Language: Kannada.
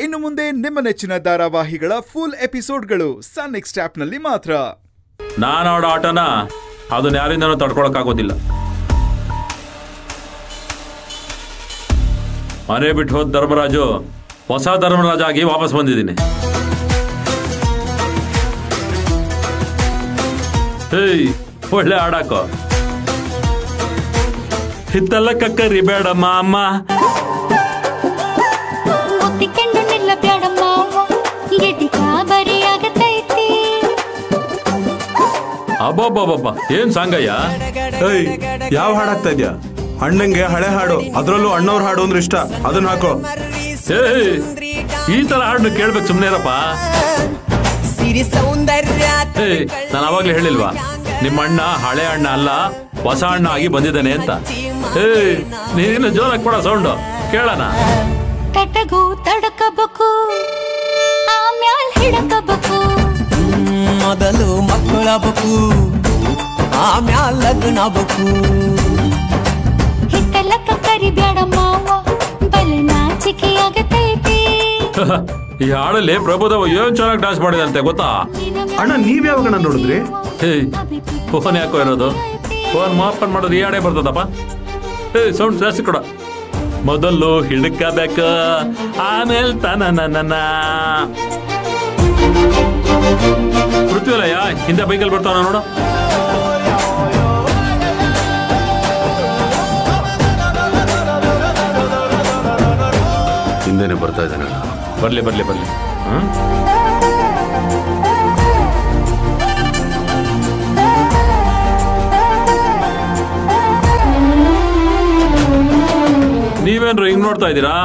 ಇನ್ನು ಮುಂದೆ ನಿಮ್ಮ ನೆಚ್ಚಿನ ಧಾರಾವಾಹಿಗಳ ಫುಲ್ ಎಪಿಸೋಡ್ಗಳು ಸನ್ ನೆಕ್ಸ್ಟ್ ಆಪ್ನಲ್ಲಿ ಮಾತ್ರ. ನಾನು ಆಡೋ ಆಟನ ಅದನ್ನ ಯಾರಿಂದನೂ ತಡ್ಕೊಳಕ್ಕಾಗೋದಿಲ್ಲ. ಮನೆ ಬಿಟ್ಟು ಹೋದ ಧರ್ಮರಾಜು ಹೊಸ ಧರ್ಮರಾಜ ಆಗಿ ವಾಪಸ್ ಬಂದಿದ್ದೀನಿ. ಹೇಯ್, ಒಳ್ಳೆ ಆಡಾಕೋ. ಹಿತ್ತಲ್ಲ ಕಕ್ಕರಿ ಬೇಡಮ್ಮ ಅಮ್ಮ, ಅಬ್ಬಬ್ಬಬ್ಬ ಏನ್ ಸಾಂಗಯ್ಯ. ಯಾವ ಹಾಡಾಗ್ತಾ ಇದ್ಯಾ? ಅಣ್ಣಂಗೆ ಹಳೆ ಹಾಡು, ಅದ್ರಲ್ಲೂ ಅಣ್ಣವ್ರ ಹಾಡು ಅಂದ್ರೆ ಇಷ್ಟ, ಅದನ್ನ ಹಾಕೋ. ಈ ತರ ಹಾಡು ಕೇಳ್ಬೇಕು, ಸುಮ್ನೆ ಇರಪ್ಪ. ನಾನು ಅವಾಗ್ಲೇ ಹೇಳಿಲ್ವಾ ನಿಮ್ಮ ಅಣ್ಣ ಹಳೆ ಅಣ್ಣ ಅಲ್ಲ ಹೊಸ ಅಣ್ಣ ಆಗಿ ಬಂದಿದ್ದಾನೆ ಅಂತ. ನೀನು ಜೋರಾಗಿ ಕೊಡ ಸೌಂಡು ಕೇಳೋಣ. ತಟಗೂ ತಡಕಬೇಕು, ಆಮ್ಯಾಲ್ ಹಿಡಕಬೇಕು, ಮೊದಲು ಮಕ್ಕಳಬೇಕು, ಆಮ್ಯಾಲ್ ಲಗ್ನಬೇಕು. ಹಿತ್ತಲ ಕಕ್ಕರಿ ಬೇಡ ಮಾವ, ಬಲೆ ನಾಚಿಕೆಯಾಗತೈತಿ. ಈ ಹಾಡಲ್ಲಿ ಪ್ರಭುದೇವ ಏನ್ ಚೆನ್ನಾಗಿ ಡಾನ್ಸ್ ಮಾಡಿದಂತೆ ಗೊತ್ತಾ? ಅಣ್ಣ ನೀವ್ ಯಾವಾಗ ನೋಡಿದ್ರಿ? ಫೋನ್ ಯಾಕೋ ಇರೋದು? ಫೋನ್ ಮಾಪನ್ ಮಾಡೋದು ಈ ಹಾಡೇ ಬರ್ತದಪ್ಪ. ಸೌಂಡ್ ಜಾಸ್ತಿ ಕೊಡ. ಮೊದಲು ಹಿಡ್ಕಬೇಕ, ಆಮೇಲೆ ತನ ಪೃಥ್ವಿಲಯ ಹಿಂದೆ ಬೈಕಲ್ಲಿ ಬರ್ತಾವ ನೋಡು. ಹಿಂದೆನೆ ಬರ್ತಾ ಇದ್ದಾನೆ. ಬರ್ಲಿ ಬರ್ಲಿ ಬರ್ಲಿ. ನೀವೇನ್ರು ಹಿಂಗ್ ನೋಡ್ತಾ ಇದ್ದೀರಾ?